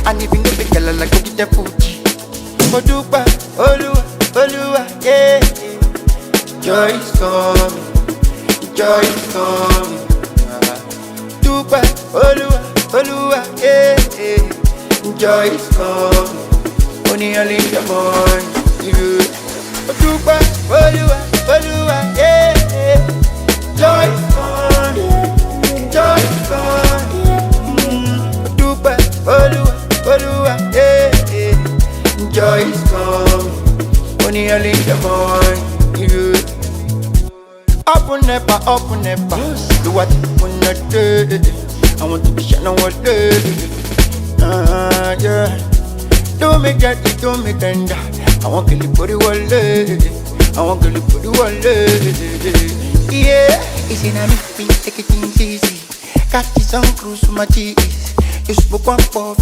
And even if the girl like to get the Fuji. Odupa, Olua, Olua, yeah. Joy is coming, joy is coming. Dupa, Olua, Olua, yeah. Joy is coming, only early in the morning. Dupa, Olua, Olua, yeah. Joy is coming, joy is coming. Dupa, Olua, Olua, yeah. Joy is coming, only early in the morning. Open never, do what you wanna do. I want to be shining all day. Yeah. Do me dirty, do me tender. I want to live for the world. I want to live for the world. Yeah, it's in a me, take it easy. Catch this on cruise with my cheese. You spoke one for